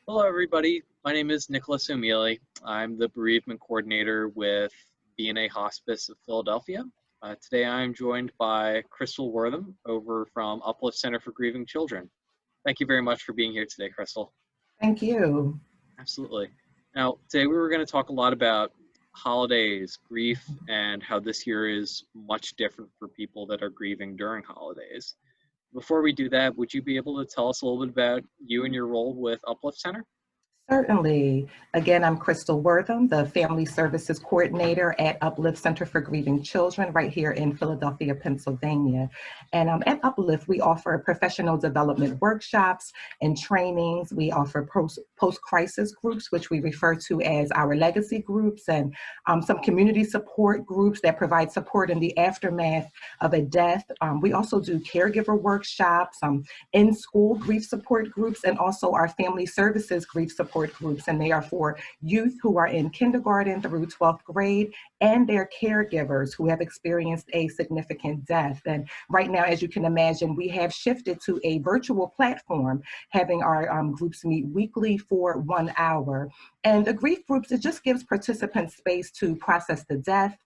Hello, everybody. My name is Nicholas O'Mealy. I'm the bereavement coordinator with BNA Hospice of Philadelphia. Today, I'm joined by Crystal Wortham over from Uplift Center for Grieving Children. Thank you very much for being here today, Crystal. Thank you. Absolutely. Now, today we were going to talk a lot about holidays, grief, and how this year is much different for people that are grieving during holidays. Before we do that, would you be able to tell us a little bit about you and your role with Uplift Center? Certainly. Again, I'm Crystal Wortham, the Family Services Coordinator at Uplift Center for Grieving Children right here in Philadelphia, Pennsylvania. And at Uplift, we offer professional development workshops and trainings. We offer post-crisis groups, which we refer to as our legacy groups, and some community support groups that provide support in the aftermath of a death. We also do caregiver workshops, in-school grief support groups, and also our family services grief support groups. And they are for youth who are in kindergarten through 12th grade and their caregivers who have experienced a significant death. And right now, as you can imagine, we have shifted to a virtual platform, having our groups meet weekly for 1 hour. And the grief groups, it just gives participants space to process the death,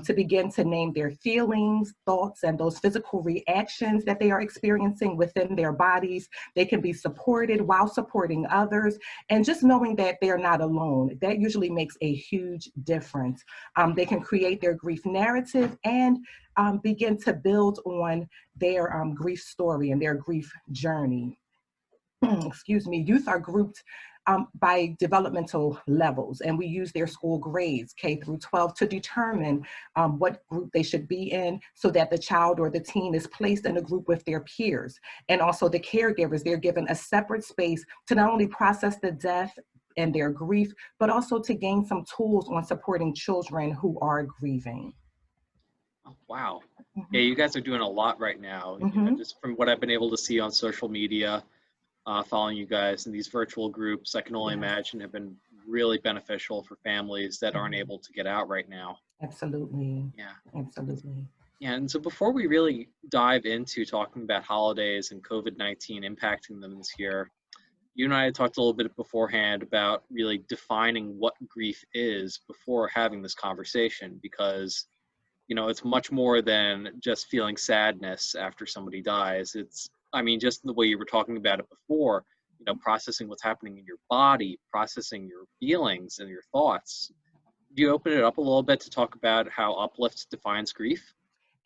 to begin to name their feelings, thoughts, and those physical reactions that they are experiencing within their bodies. They can be supported while supporting others, and just knowing that they're not alone. That usually makes a huge difference. They can create their grief narrative and begin to build on their grief story and their grief journey. Excuse me. Youth are grouped by developmental levels, and we use their school grades, K through 12, to determine what group they should be in so that the child or the teen is placed in a group with their peers. And also the caregivers, they're given a separate space to not only process the death and their grief, but also to gain some tools on supporting children who are grieving. Oh, wow. Yeah, Mhm. you guys are doing a lot right now. Mhm. Just from what I've been able to see on social media, following you guys in these virtual groups, I can only Yes. imagine have been really beneficial for families that aren't Mhm. able to get out right now. Absolutely. Yeah. Absolutely. Yeah, and so before we really dive into talking about holidays and COVID-19 impacting them this year, you and I had talked a little bit beforehand about really defining what grief is before having this conversation because it's much more than just feeling sadness after somebody dies. I mean, just the way you were talking about it before, processing what's happening in your body, processing your feelings and your thoughts. Do you open it up a little bit to talk about how Uplift defines grief?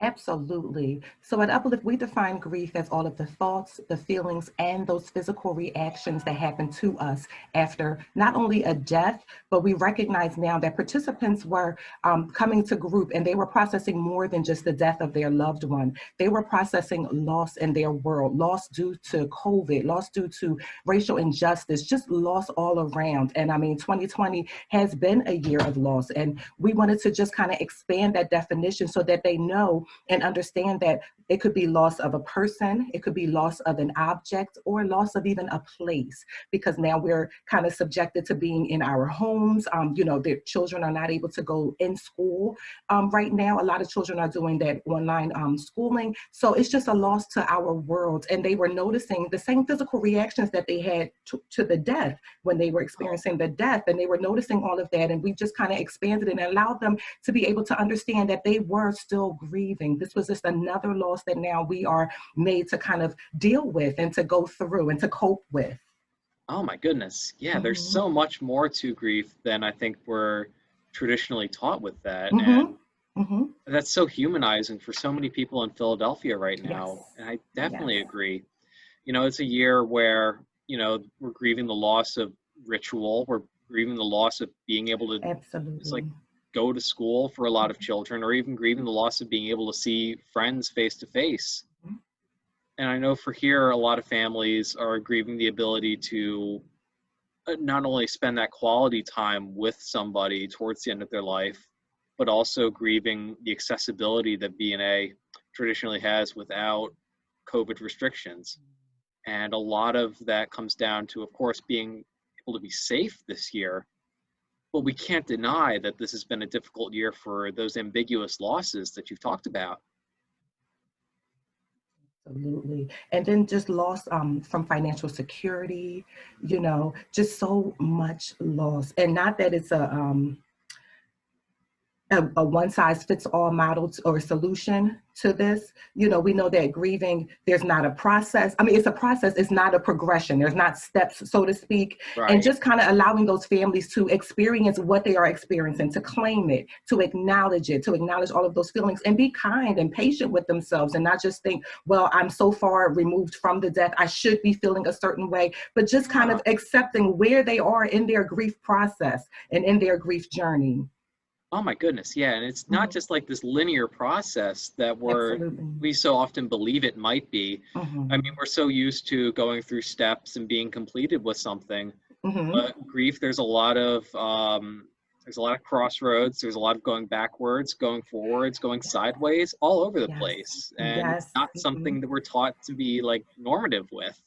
Absolutely. So at Uplift, we define grief as all of the thoughts, the feelings, and those physical reactions that happen to us after not only a death, but we recognize now that participants were coming to group and they were processing more than just the death of their loved one. They were processing loss in their world, loss due to COVID, loss due to racial injustice, just loss all around. And I mean, 2020 has been a year of loss. And we wanted to just kind of expand that definition so that they know and understand that it could be loss of a person, it could be loss of an object, or loss of even a place, because now we're kind of subjected to being in our homes. The children are not able to go in school right now. A lot of children are doing that online schooling. So it's just a loss to our world. And they were noticing the same physical reactions that they had to the death when they were Oh, experiencing the death. And they were noticing all of that. And we just kind of expanded and allowed them to be able to understand that they were still grieving. This was just another loss that now we are made to kind of deal with and to go through and to cope with. oh my goodness. Yeah, there's Mm-hmm. so much more to grief than I think we're traditionally taught with that. Mm-hmm. And Mm-hmm. that's so humanizing for so many people in Philadelphia right Yes. now. And I Yes. definitely agree. It's a year where, we're grieving the loss of ritual. We're grieving the loss of being able to just like Absolutely. go to school for a lot of children, or even grieving the loss of being able to see friends face to face. And I know for here, a lot of families are grieving the ability to not only spend that quality time with somebody towards the end of their life, but also grieving the accessibility that BNA traditionally has without COVID restrictions. And a lot of that comes down to, of course, being able to be safe this year. But we can't deny that this has been a difficult year for those ambiguous losses that you've talked about. Absolutely. And then just loss from financial security, you know, just so much loss. And not that it's a one size fits all model or solution to this. You know, we know that grieving, there's not a process. I mean, it's a process, it's not a progression. There's not steps, so to speak. And Right. just kind of allowing those families to experience what they are experiencing, to claim it, to acknowledge it, to acknowledge all of those feelings and be kind and patient with themselves and not just think, well, I'm so far removed from the death, I should be feeling a certain way, but just kind Yeah. of accepting where they are in their grief process and in their grief journey. Oh my goodness, yeah, and it's not Mhm. just like this linear process that Absolutely. we so often believe it might be. I mean, Mhm. we're so used to going through steps and being completed with something, Mhm. but grief, there's a lot of crossroads, there's a lot of going backwards, going forwards, going sideways, all over the Yes. place, and it's Yes. not Mhm. something that we're taught to be like normative with.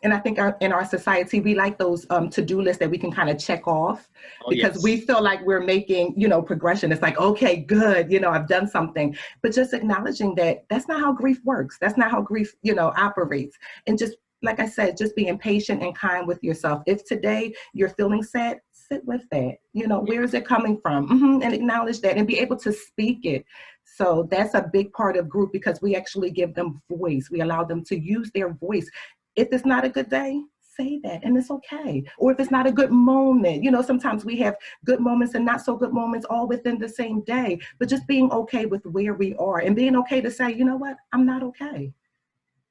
And I think in our society, we like those to-do lists that we can kind of check off Oh because we yes. feel like we're making, you know, progression. It's like, okay, good, you know, I've done something. But just acknowledging that that's not how grief works. That's not how grief, you know, operates. And just, like I said, just being patient and kind with yourself. If today you're feeling sad, sit with that. You know, where is it coming from? And acknowledge that and be able to speak it. So that's a big part of group because we actually give them voice. We allow them to use their voice. If it's not a good day, say that and it's okay. Or if it's not a good moment, you know, sometimes we have good moments and not so good moments all within the same day, but just being okay with where we are and being okay to say, you know what, I'm not okay.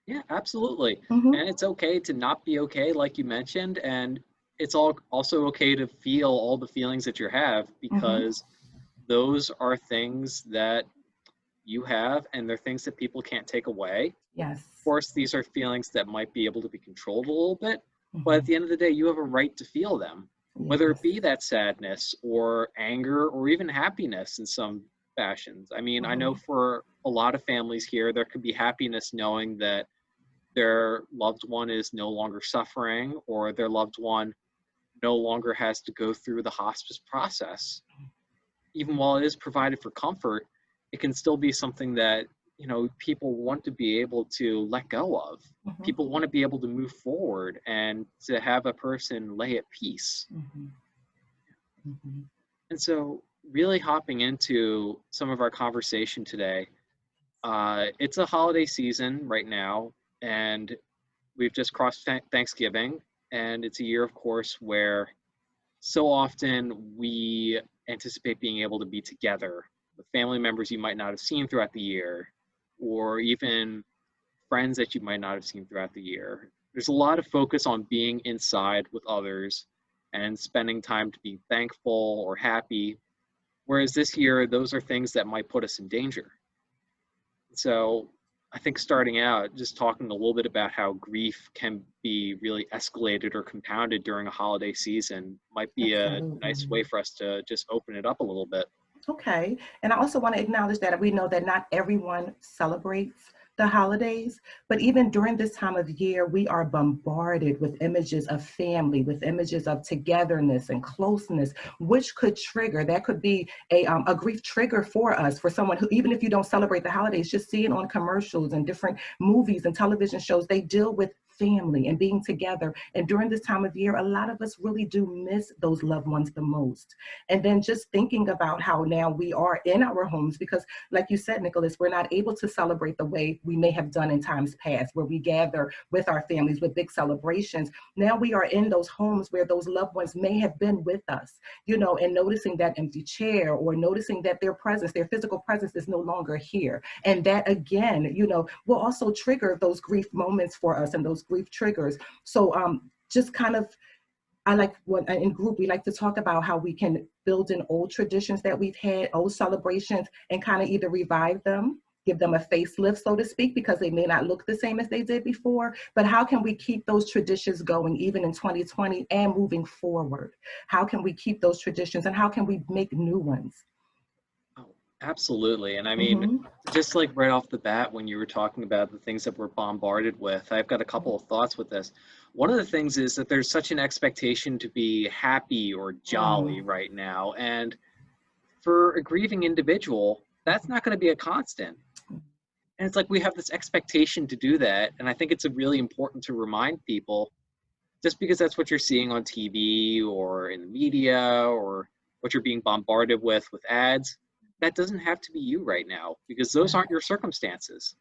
Yeah, absolutely. Hmm. And it's okay to not be okay, like you mentioned, and it's all also okay to feel all the feelings that you have Hmm. because those are things that you have and they're things that people can't take away. Yes. Of course, these are feelings that might be able to be controlled a little bit, but at Hmm. the end of the day, you have a right to feel them, whether it Yes. be that sadness or anger or even happiness in some fashions. I mean, I know Hmm. for a lot of families here, there could be happiness knowing that their loved one is no longer suffering or their loved one no longer has to go through the hospice process. Even while it is provided for comfort, it can still be something that, you know, people want to be able to let go of. Hmm. People want to be able to move forward and to have a person lay at peace. Hmm. Hmm. And so, really hopping into some of our conversation today, it's a holiday season right now, and we've just crossed Thanksgiving, and it's a year, of course, where so often we anticipate being able to be together with family members you might not have seen throughout the year, or even friends that you might not have seen throughout the year. There's a lot of focus on being inside with others and spending time to be thankful or happy, whereas this year, those are things that might put us in danger. So I think starting out, just talking a little bit about how grief can be really escalated or compounded during a holiday season might be a nice way Absolutely. for us to just open it up a little bit. Okay. And I also want to acknowledge that we know that not everyone celebrates the holidays, but even during this time of year, we are bombarded with images of family, with images of togetherness and closeness, which could trigger, that could be a grief trigger for us, for someone who, even if you don't celebrate the holidays, just seeing on commercials and different movies and television shows, they deal with family and being together. And during this time of year, a lot of us really do miss those loved ones the most. And then just thinking about how now we are in our homes, because like you said, Nicholas, we're not able to celebrate the way we may have done in times past, where we gather with our families with big celebrations. Now we are in those homes where those loved ones may have been with us, you know, and noticing that empty chair or noticing that their presence, their physical presence is no longer here. And that again, you know, will also trigger those grief moments for us and those grief triggers. So just kind of, I like when in group, we like to talk about how we can build in old traditions that we've had, old celebrations, and kind of either revive them, give them a facelift, so to speak, because they may not look the same as they did before. But how can we keep those traditions going even in 2020 and moving forward? How can we keep those traditions and how can we make new ones? Oh, absolutely. And I mean, Hmm. just like right off the bat, when you were talking about the things that we're bombarded with, I've got a couple of thoughts with this. One of the things is that there's such an expectation to be happy or jolly Mm. right now. And for a grieving individual, that's not going to be a constant. And it's like we have this expectation to do that. And I think it's really important to remind people, just because that's what you're seeing on TV or in the media or what you're being bombarded with ads, that doesn't have to be you right now, because those aren't your circumstances.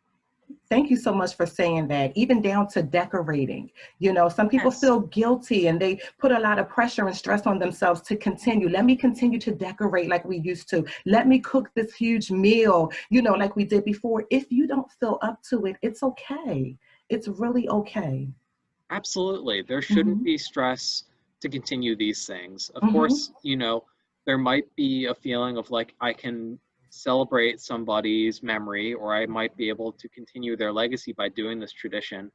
Thank you so much for saying that. Even down to decorating. You know, some people Yes. feel guilty and they put a lot of pressure and stress on themselves to continue. Let me continue to decorate like we used to. Let me cook this huge meal, you know, like we did before. If you don't feel up to it, it's okay. It's really okay. Absolutely. There shouldn't Hmm. be stress to continue these things. Of Hmm. course, there might be a feeling of like, I can celebrate somebody's memory, or I might be able to continue their legacy by doing this tradition.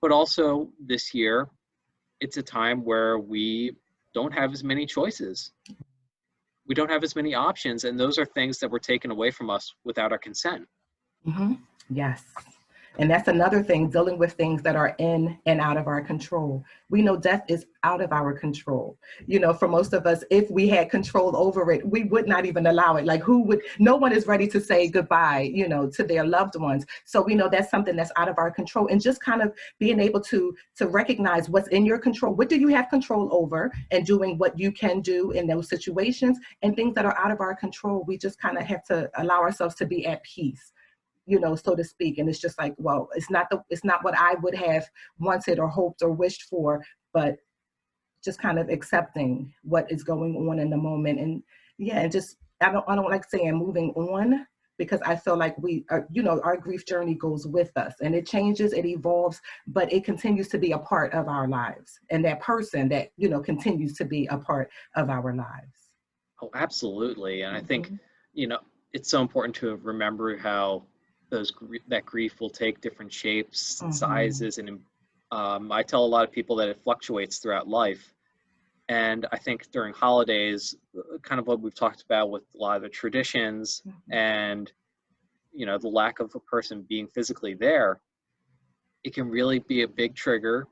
But also this year, it's a time where we don't have as many choices. We don't have as many options, and those are things that were taken away from us without our consent. Hmm. Yes. And that's another thing, dealing with things that are in and out of our control. We know death is out of our control. You know, for most of us, if we had control over it, we would not even allow it. Like, no one is ready to say goodbye, you know, to their loved ones. So we know that's something that's out of our control. And just kind of being able to recognize what's in your control. What do you have control over, and doing what you can do in those situations, and things that are out of our control. We just kind of have to allow ourselves to be at peace, you know, so to speak. And it's just like, well, it's not what I would have wanted or hoped or wished for, but just kind of accepting what is going on in the moment. And yeah, and just, I don't like saying moving on, because I feel like we are, you know, our grief journey goes with us, and it changes, it evolves, but it continues to be a part of our lives. And that person that, you know, continues to be a part of our lives. Oh, absolutely. And I think, Hmm. you know, it's so important to remember how that grief will take different shapes and Hmm. sizes. And I tell a lot of people that it fluctuates throughout life. And I think during holidays, kind of what we've talked about with a lot of the traditions and, the lack of a person being physically there, it can really be a big trigger.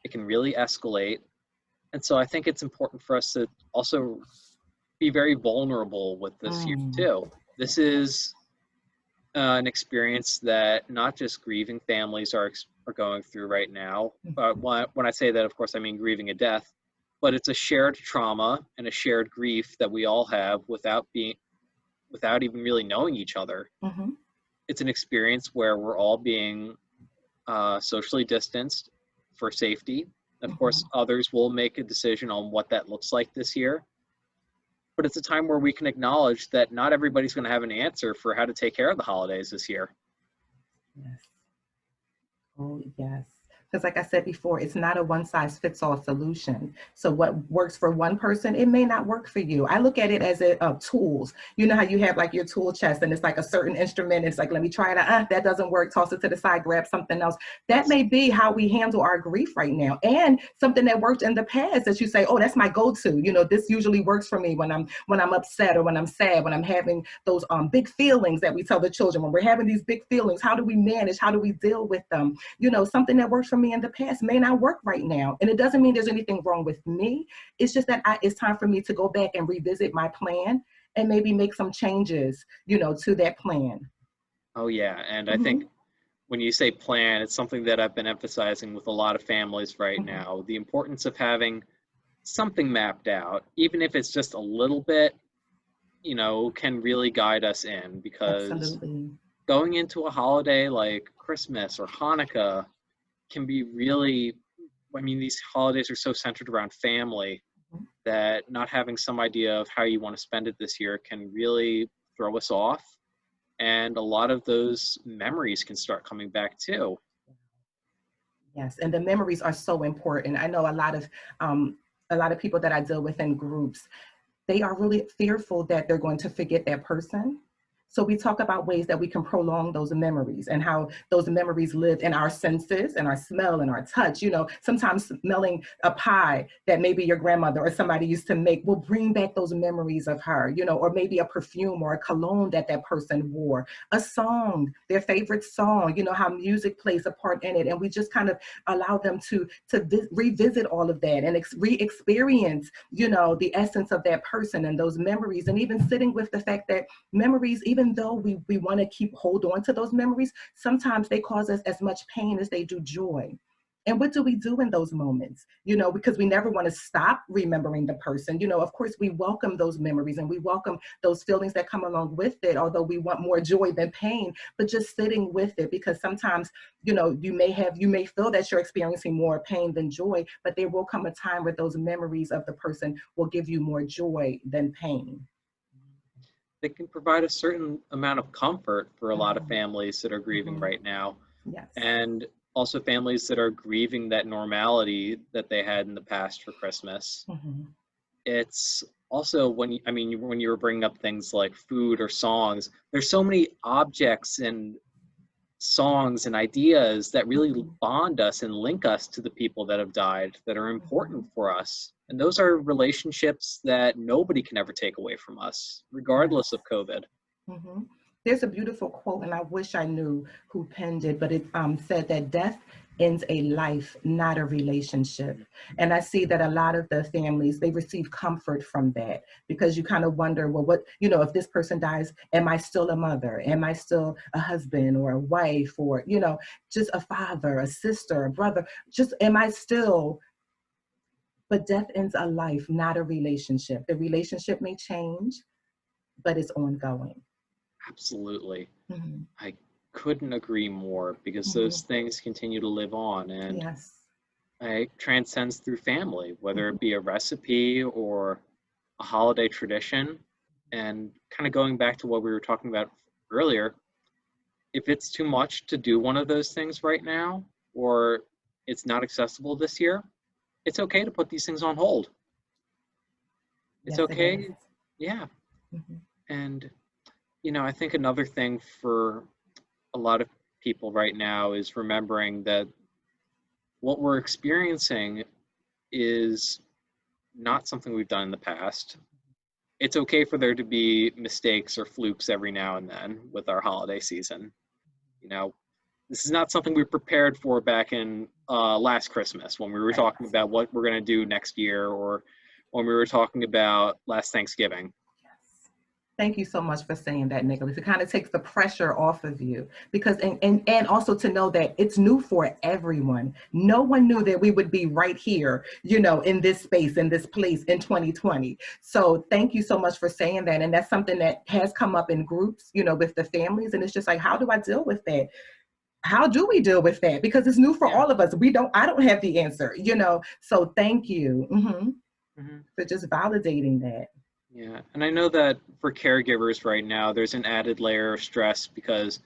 It can really escalate. And so I think it's important for us to also be very vulnerable with this year Mm. too. This is an experience that not just grieving families are going through right now. When I say that, of course, I mean grieving a death, but it's a shared trauma and a shared grief that we all have without even really knowing each other. Hmm. It's an experience where we're all being socially distanced for safety. Of course, Hmm. others will make a decision on what that looks like this year, but it's a time where we can acknowledge that not everybody's going to have an answer for how to take care of the holidays this year. Yes. Oh, yes. Because, like I said before, it's not a one size fits all solution. So, what works for one person, it may not work for you. I look at it as tools. You know how you have like your tool chest, and it's like a certain instrument. It's like, let me try it. That doesn't work. Toss it to the side, grab something else. That Yes. may be how we handle our grief right now. And something that worked in the past that you say, oh, that's my go to. You know, this usually works for me when I'm upset or when I'm sad, when I'm having those big feelings that we tell the children. When we're having these big feelings, how do we manage? How do we deal with them? You know, something that worked for me in the past may not work right now. And it doesn't mean there's anything wrong with me. It's just that it's time for me to go back and revisit my plan and maybe make some changes, you know, to that plan. Oh, yeah. And I think Hmm. when you say plan, it's something that I've been emphasizing with a lot of families right Hmm. now. The importance of having something mapped out, even if it's just a little bit, can really guide us in, because Absolutely. going into a holiday like Christmas or Hanukkah can be really, I mean, these holidays are so centered around family Mhm. that not having some idea of how you want to spend it this year can really throw us off. And a lot of those memories can start coming back too. Yes, and the memories are so important. I know a lot of people that I deal with in groups, they are really fearful that they're going to forget that person. So we talk about ways that we can prolong those memories, and how those memories live in our senses and our smell and our touch. You know, sometimes smelling a pie that maybe your grandmother or somebody used to make will bring back those memories of her, you know, or maybe a perfume or a cologne that that person wore, a song, their favorite song, you know, how music plays a part in it. And we just kind of allow them to revisit all of that and re-experience, you know, the essence of that person and those memories. And even sitting with the fact that memories, even even though we want to hold on to those memories, sometimes they cause us as much pain as they do joy. And what do we do in those moments? You know, because we never want to stop remembering the person. You know, of course, we welcome those memories and we welcome those feelings that come along with it, although we want more joy than pain, but just sitting with it, because sometimes, you know, you may feel that you're experiencing more pain than joy, but there will come a time where those memories of the person will give you more joy than pain. They can provide a certain amount of comfort for a lot of families that are grieving right now. Yes. And also families that are grieving that normality that they had in the past for Christmas. It's also when you were bringing up things like food or songs, there's so many objects and songs and ideas that really bond us and link us to the people that have died, that are important for us. And those are relationships that nobody can ever take away from us, regardless of COVID. There's a beautiful quote, and I wish I knew who penned it, but it said that death ends a life, not a relationship. And I see that a lot of the families, they receive comfort from that, because you kind of wonder, well, what, you know, if this person dies, am I still a mother? Am I still a husband or a wife, or, you know, just a father, a sister, a brother? Just, am I still? But death ends a life, not a relationship. The relationship may change, but it's ongoing. Absolutely. I couldn't agree more, because those things continue to live on, and it transcends through family, whether it be a recipe or a holiday tradition. And kind of going back to what we were talking about earlier, if it's too much to do one of those things right now, or it's not accessible this year, it's okay to put these things on hold. It's okay. Yeah. And you know, I think another thing for a lot of people right now is remembering that what we're experiencing is not something we've done in the past. It's okay for there to be mistakes or flukes every now and then with our holiday season. You know, this is not something we prepared for back in last Christmas, when we were talking about what we're going to do next year, or when we were talking about last Thanksgiving. Thank you so much for saying that, Nicholas. It kind of takes the pressure off of you, because, and also to know that it's new for everyone. No one knew that we would be right here, you know, in this space, in this place in 2020. So thank you so much for saying that. And that's something that has come up in groups, you know, with the families. And it's just like, how do I deal with that? How do we deal with that? Because it's new for all of us. I don't have the answer, you know. So thank you for just validating that. Yeah, and I know that for caregivers right now, there's an added layer of stress, because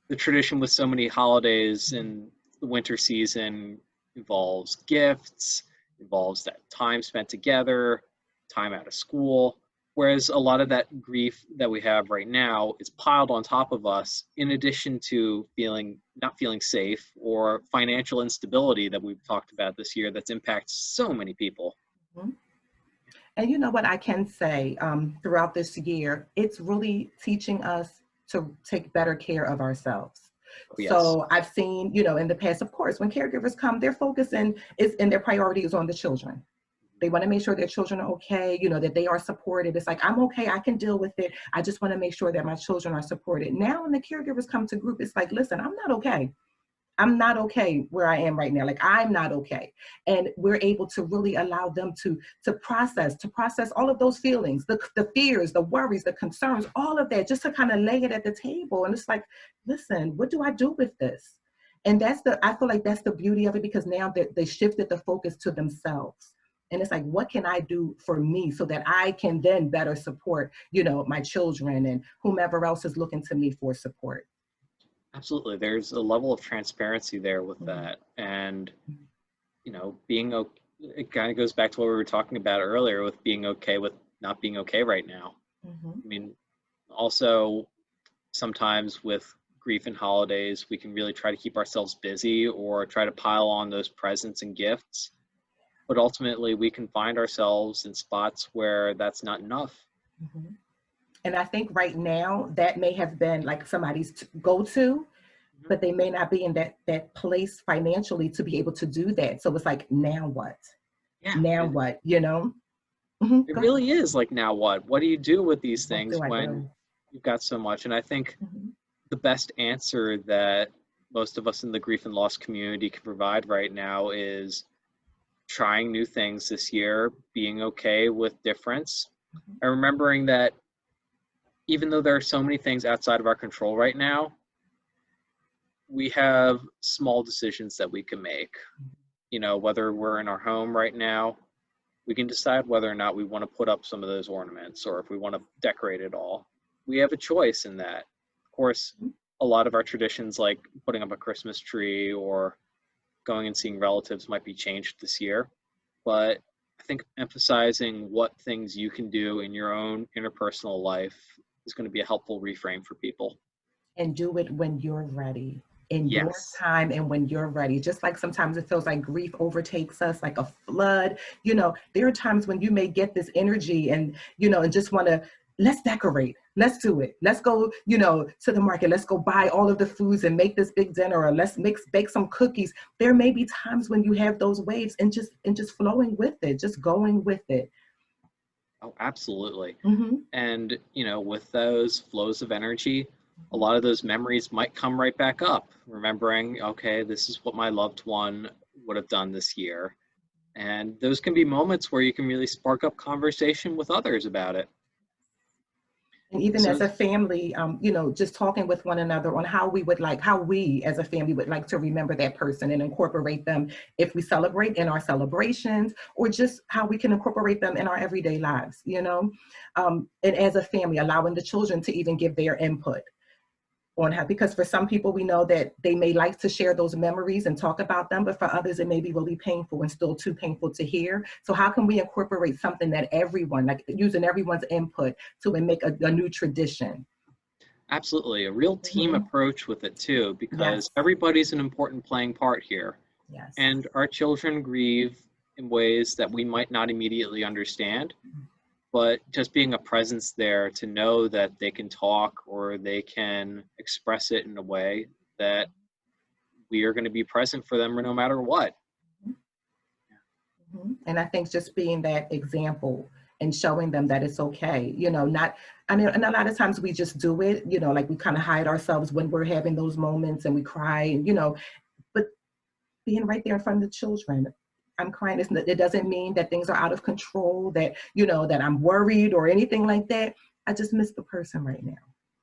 the tradition with so many holidays in the winter season involves gifts, involves that time spent together, time out of school, whereas a lot of that grief that we have right now is piled on top of us, in addition to not feeling safe, or financial instability that we've talked about this year that's impacted so many people. And you know what I can say, throughout this year, it's really teaching us to take better care of ourselves. So I've seen, you know, in the past, of course, when caregivers come, their focus and their priority is on the children. They want to make sure their children are okay, you know, that they are supported. It's like, I'm okay, I can deal with it. I just want to make sure that my children are supported. Now, when the caregivers come to group, it's like, listen, I'm not okay. I'm not okay where I am right now. Like, I'm not okay. And we're able to really allow them to process all of those feelings, the fears, the worries, the concerns, all of that, just to kind of lay it at the table. And it's like, listen, what do I do with this? And I feel like that's the beauty of it, because now they shifted the focus to themselves. And it's like, what can I do for me so that I can then better support, you know, my children and whomever else is looking to me for support. Absolutely. There's a level of transparency there with that. And, you know, it kind of goes back to what we were talking about earlier, with being okay with not being okay right now. I mean, also sometimes with grief and holidays, we can really try to keep ourselves busy, or try to pile on those presents and gifts. But ultimately, we can find ourselves in spots where that's not enough. And I think right now that may have been like somebody's go-to, but they may not be in that place financially to be able to do that. So it's like, now what? Now what, you know? It really is like, now what? What do you do with these things when You've got so much. And I think Mhm. the best answer that most of us in the grief and loss community can provide right now is trying new things this year, being okay with difference, Mhm. and remembering that even though there are so many things outside of our control right now, we have small decisions that we can make. You know, whether we're in our home right now, we can decide whether or not we want to put up some of those ornaments or if we want to decorate it all. We have a choice in that. Of course, a lot of our traditions, like putting up a Christmas tree or going and seeing relatives, might be changed this year. But I think emphasizing what things you can do in your own interpersonal life is going to be a helpful reframe for people. And do it when you're ready, in your Yes, time and when you're ready. Just like sometimes it feels like grief overtakes us like a flood. You know, there are times when you may get this energy and, you know, and just want to, let's decorate. Let's do it. Let's go, you know, to the market. Let's go buy all of the foods and make this big dinner, or let's bake some cookies. There may be times when you have those waves and just flowing with it, just going with it. oh, absolutely. Hmm. And, you know, with those flows of energy, a lot of those memories might come right back up, remembering, okay, this is what my loved one would have done this year. And those can be moments where you can really spark up conversation with others about it. And even So, as a family, you know, just talking with one another on how we would like, how we as a family would like to remember that person and incorporate them if we celebrate in our celebrations, or just how we can incorporate them in our everyday lives, you know. And as a family, allowing the children to even give their input on how, because for some people we know that they may like to share those memories and talk about them, but for others it may be really painful and still too painful to hear. So how can we incorporate something that everyone, like using everyone's input to make a new tradition? absolutely, a real team Hmm. approach with it too, Yes, because everybody's an important playing part here. yes. And our children grieve in ways that we might not immediately understand, but just being a presence there to know that they can talk or they can express it in a way that we are going to be present for them no matter what. Mhm. And I think just being that example and showing them that it's okay, you know, not, I mean, and a lot of times we just do it, you know, like we kind of hide ourselves when we're having those moments and we cry, and, you know, but being right there in front of the children. I'm crying. It doesn't mean that things are out of control, that, you know, that I'm worried or anything like that. I just miss the person right now.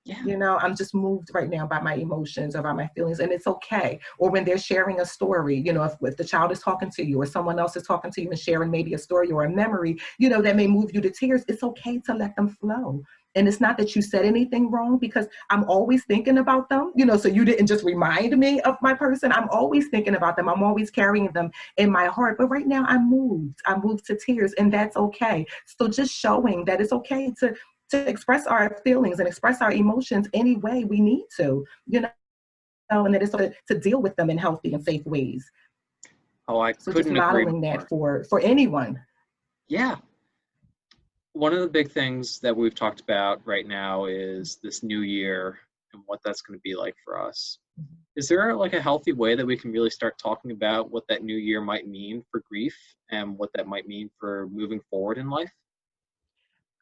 Yeah, You know, I'm just moved right now by my emotions or by my feelings, and it's okay. Or when they're sharing a story, you know, if the child is talking to you or someone else is talking to you and sharing maybe a story or a memory, you know, that may move you to tears, it's okay to let them flow. And it's not that you said anything wrong, because I'm always thinking about them, you know, so you didn't just remind me of my person. I'm always thinking about them. I'm always carrying them in my heart. But right now I'm moved to tears, and that's okay. So just showing that it's okay to express our feelings and express our emotions any way we need to, you know, and that it's to deal with them in healthy and safe ways. oh, I So just couldn't agree modeling that more. for anyone. Yeah, one of the big things that we've talked about right now is this new year and what that's going to be like for us. Is there like a healthy way that we can really start talking about what that new year might mean for grief and what that might mean for moving forward in life?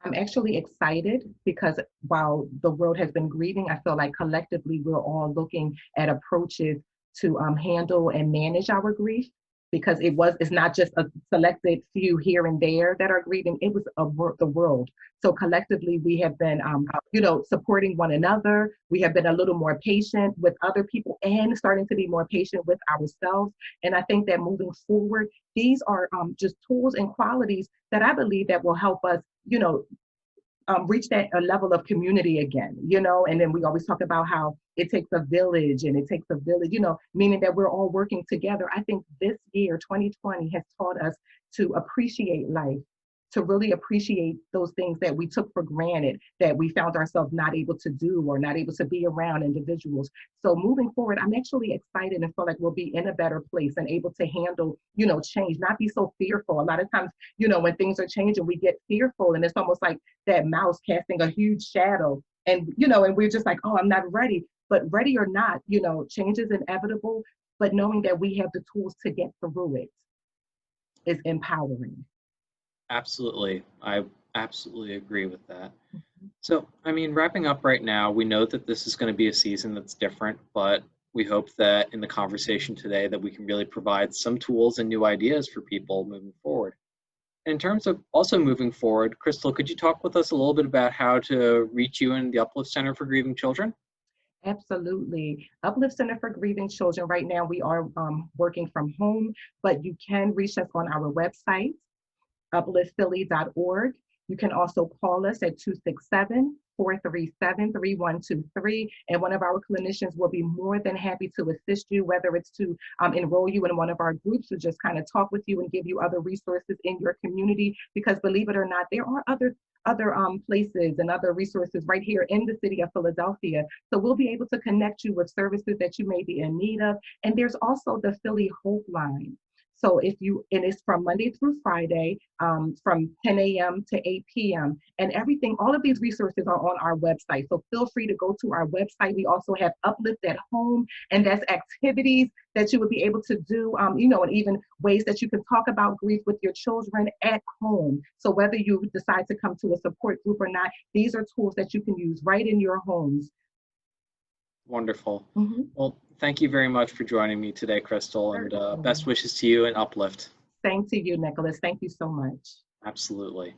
I'm actually excited because while the world has been grieving, I feel like collectively we're all looking at approaches to handle and manage our grief, because it's not just a selected few here and there that are grieving. It was the world. So collectively we have been, you know, supporting one another. We have been a little more patient with other people and starting to be more patient with ourselves. And I think that moving forward, these are just tools and qualities that I believe that will help us, you know, reach that a level of community again, you know. And then we always talk about how it takes a village and it takes a village, you know, meaning that we're all working together. I think this year, 2020, has taught us to appreciate life, to really appreciate those things that we took for granted, that we found ourselves not able to do or not able to be around individuals. So moving forward, I'm actually excited and feel like we'll be in a better place and able to handle, you know, change, not be so fearful. A lot of times, you know, when things are changing, we get fearful, and it's almost like that mouse casting a huge shadow. And, you know, and we're just like, oh, I'm not ready. But ready or not, you know, change is inevitable. But knowing that we have the tools to get through it is empowering. Absolutely. I Absolutely agree with that. So, I mean, wrapping up right now, we know that this is going to be a season that's different, but we hope that in the conversation today that we can really provide some tools and new ideas for people moving forward. In terms of also moving forward, Crystal, could you talk with us a little bit about how to reach you in the Uplift Center for Grieving Children? Absolutely. Uplift Center for Grieving Children, right now we are working from home, but you can reach us on our website, upliftphilly.org. You can also call us at 267-437-3123, and one of our clinicians will be more than happy to assist you, whether it's to enroll you in one of our groups or just kind of talk with you and give you other resources in your community. Because believe it or not, there are other places and other resources right here in the city of Philadelphia. So we'll be able to connect you with services that you may be in need of. And there's also the Philly Hope Line. So and it's from Monday through Friday, from 10 a.m. to 8 p.m. And all of these resources are on our website. So feel free to go to our website. We also have Uplift at Home, and that's activities that you would be able to do, and even ways that you can talk about grief with your children at home. So whether you decide to come to a support group or not, these are tools that you can use right in your homes. Wonderful. Mm-hmm. Well, thank you very much for joining me today, Crystal, and best wishes to you and Uplift. Same to you, Nicholas. Thank you so much. Absolutely.